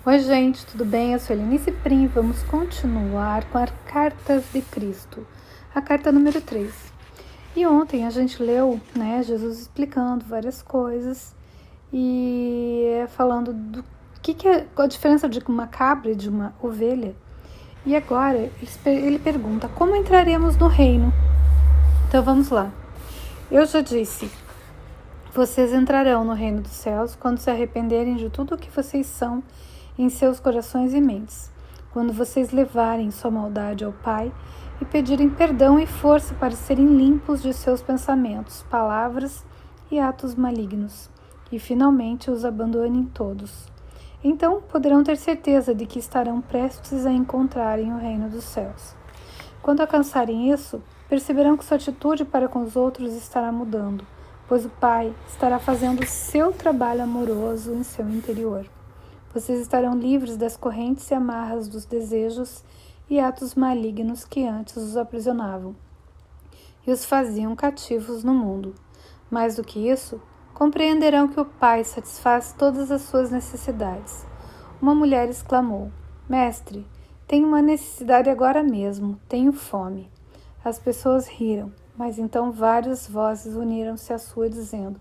Oi gente, tudo bem? Eu sou Helenice Prim. Vamos continuar com as Cartas de Cristo, a carta número 3. E ontem a gente leu, Jesus explicando várias coisas e falando do que é a diferença de uma cabra e de uma ovelha. E agora ele pergunta como entraremos no reino. Então vamos lá. Eu já disse, vocês entrarão no reino dos céus quando se arrependerem de tudo o que vocês são em seus corações e mentes, quando vocês levarem sua maldade ao Pai e pedirem perdão e força para serem limpos de seus pensamentos, palavras e atos malignos, e finalmente os abandonem todos. Então poderão ter certeza de que estarão prestes a encontrarem o reino dos céus. Quando alcançarem isso, perceberão que sua atitude para com os outros estará mudando, pois o Pai estará fazendo seu trabalho amoroso em seu interior. Vocês estarão livres das correntes e amarras dos desejos e atos malignos que antes os aprisionavam e os faziam cativos no mundo. Mais do que isso, compreenderão que o Pai satisfaz todas as suas necessidades. Uma mulher exclamou: Mestre, tenho uma necessidade agora mesmo, tenho fome. As pessoas riram, mas então várias vozes uniram-se à sua, dizendo: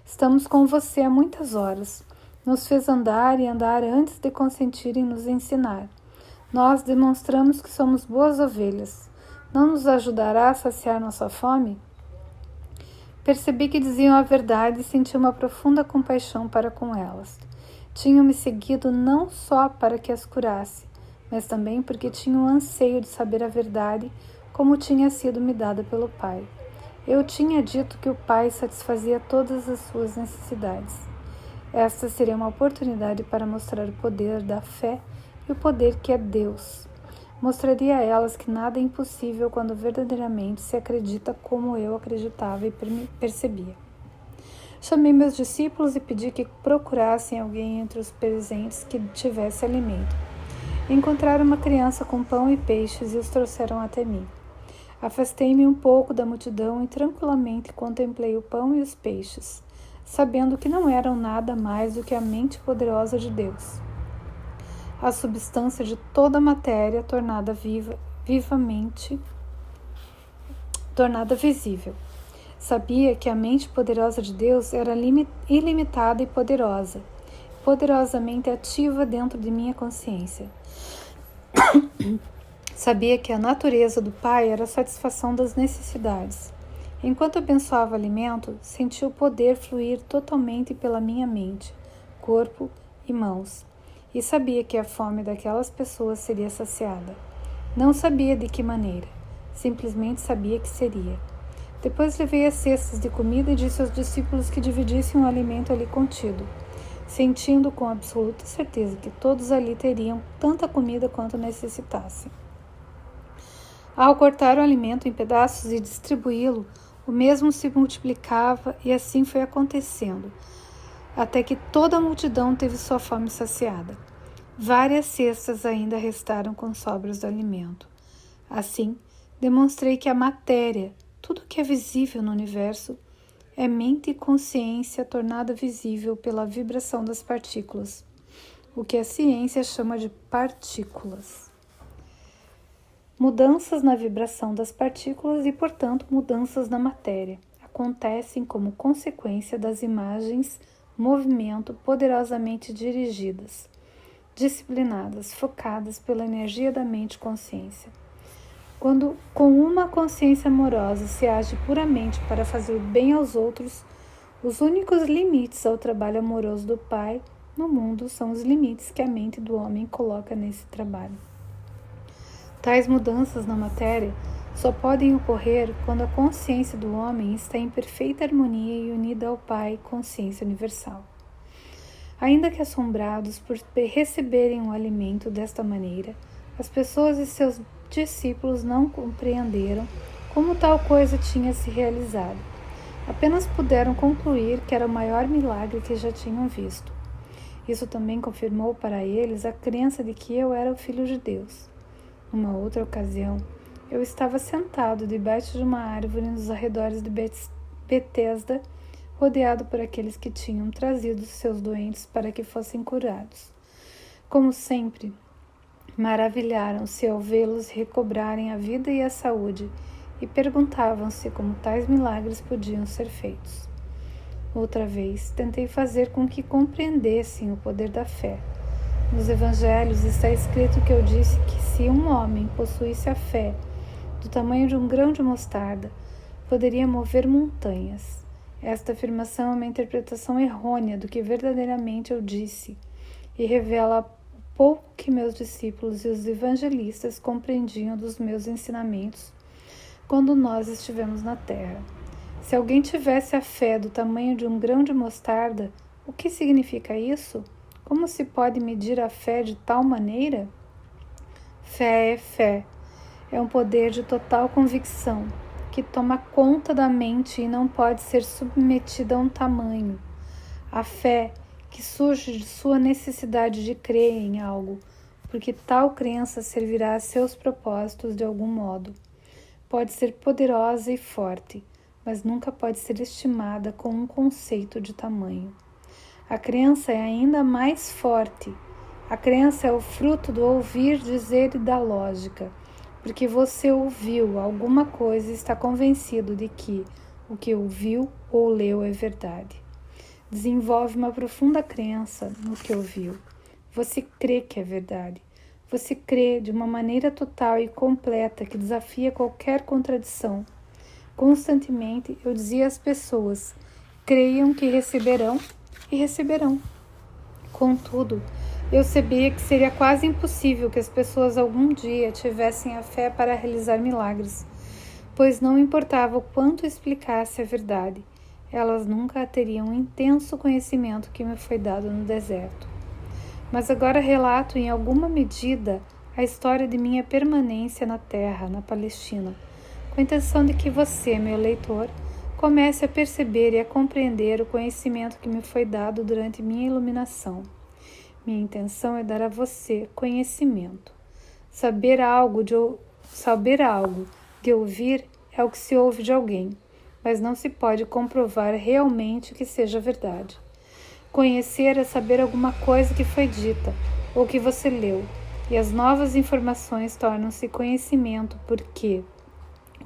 Estamos com você há muitas horas. Nos fez andar e andar antes de consentir em nos ensinar. Nós demonstramos que somos boas ovelhas. Não nos ajudará a saciar nossa fome? Percebi que diziam a verdade e senti uma profunda compaixão para com elas. Tinham-me seguido não só para que as curasse, mas também porque tinham um anseio de saber a verdade como tinha sido me dada pelo Pai. Eu tinha dito que o Pai satisfazia todas as suas necessidades. Esta seria uma oportunidade para mostrar o poder da fé e o poder que é Deus. Mostraria a elas que nada é impossível quando verdadeiramente se acredita como eu acreditava e percebia. Chamei meus discípulos e pedi que procurassem alguém entre os presentes que tivesse alimento. Encontraram uma criança com pão e peixes e os trouxeram até mim. Afastei-me um pouco da multidão e tranquilamente contemplei o pão e os peixes, sabendo que não eram nada mais do que a mente poderosa de Deus, a substância de toda a matéria tornada visível. Sabia que a mente poderosa de Deus era ilimitada e poderosa, poderosamente ativa dentro de minha consciência. Sabia que a natureza do Pai era a satisfação das necessidades. Enquanto abençoava o alimento, senti o poder fluir totalmente pela minha mente, corpo e mãos, e sabia que a fome daquelas pessoas seria saciada. Não sabia de que maneira, simplesmente sabia que seria. Depois levei as cestas de comida e disse aos discípulos que dividissem o alimento ali contido, sentindo com absoluta certeza que todos ali teriam tanta comida quanto necessitassem. Ao cortar o alimento em pedaços e distribuí-lo, o mesmo se multiplicava e assim foi acontecendo, até que toda a multidão teve sua fome saciada. Várias cestas ainda restaram com sobras do alimento. Assim, demonstrei que a matéria, tudo que é visível no universo, é mente e consciência tornada visível pela vibração das partículas, o que a ciência chama de partículas. Mudanças na vibração das partículas e, portanto, mudanças na matéria acontecem como consequência das imagens, movimento poderosamente dirigidas, disciplinadas, focadas pela energia da mente-consciência. Quando com uma consciência amorosa se age puramente para fazer o bem aos outros, os únicos limites ao trabalho amoroso do Pai no mundo são os limites que a mente do homem coloca nesse trabalho. Tais mudanças na matéria só podem ocorrer quando a consciência do homem está em perfeita harmonia e unida ao Pai, consciência universal. Ainda que assombrados por receberem o alimento desta maneira, as pessoas e seus discípulos não compreenderam como tal coisa tinha se realizado. Apenas puderam concluir que era o maior milagre que já tinham visto. Isso também confirmou para eles a crença de que eu era o Filho de Deus. Numa outra ocasião, eu estava sentado debaixo de uma árvore nos arredores de Betesda, rodeado por aqueles que tinham trazido seus doentes para que fossem curados. Como sempre, maravilharam-se ao vê-los recobrarem a vida e a saúde e perguntavam-se como tais milagres podiam ser feitos. Outra vez, tentei fazer com que compreendessem o poder da fé. Nos evangelhos está escrito que eu disse que se um homem possuísse a fé do tamanho de um grão de mostarda, poderia mover montanhas. Esta afirmação é uma interpretação errônea do que verdadeiramente eu disse e revela o pouco que meus discípulos e os evangelistas compreendiam dos meus ensinamentos quando nós estivemos na terra. Se alguém tivesse a fé do tamanho de um grão de mostarda, o que significa isso? Como se pode medir a fé de tal maneira? Fé é fé. É um poder de total convicção, que toma conta da mente e não pode ser submetida a um tamanho. A fé que surge de sua necessidade de crer em algo, porque tal crença servirá a seus propósitos de algum modo. Pode ser poderosa e forte, mas nunca pode ser estimada com um conceito de tamanho. A crença é ainda mais forte. A crença é o fruto do ouvir, dizer e da lógica, porque você ouviu alguma coisa e está convencido de que o que ouviu ou leu é verdade. Desenvolve uma profunda crença no que ouviu. Você crê que é verdade. Você crê de uma maneira total e completa que desafia qualquer contradição. Constantemente eu dizia às pessoas: creiam que receberão e receberão. Contudo, eu sabia que seria quase impossível que as pessoas algum dia tivessem a fé para realizar milagres, pois não importava o quanto explicasse a verdade, elas nunca teriam o intenso conhecimento que me foi dado no deserto. Mas agora relato em alguma medida a história de minha permanência na terra, na Palestina, com a intenção de que você, meu leitor, comece a perceber e a compreender o conhecimento que me foi dado durante minha iluminação. Minha intenção é dar a você conhecimento. Saber algo de ouvir é o que se ouve de alguém, mas não se pode comprovar realmente que seja verdade. Conhecer é saber alguma coisa que foi dita ou que você leu, e as novas informações tornam-se conhecimento porque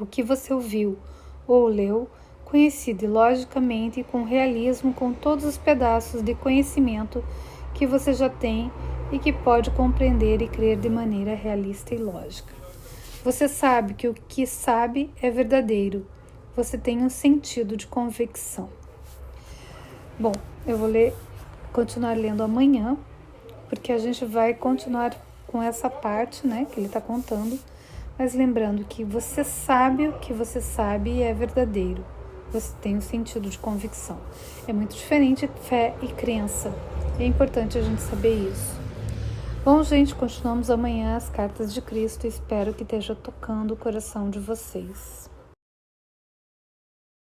o que você ouviu ou leu coincide logicamente e com realismo com todos os pedaços de conhecimento que você já tem e que pode compreender e crer de maneira realista e lógica. Você sabe que o que sabe é verdadeiro. Você tem um sentido de convicção. Bom, eu vou continuar lendo amanhã, porque a gente vai continuar com essa parte, né, que ele está contando, mas lembrando que você sabe o que você sabe e é verdadeiro. Você tem um sentido de convicção. É muito diferente fé e crença. É importante a gente saber isso. Bom, gente, continuamos amanhã as cartas de Cristo. Espero que esteja tocando o coração de vocês.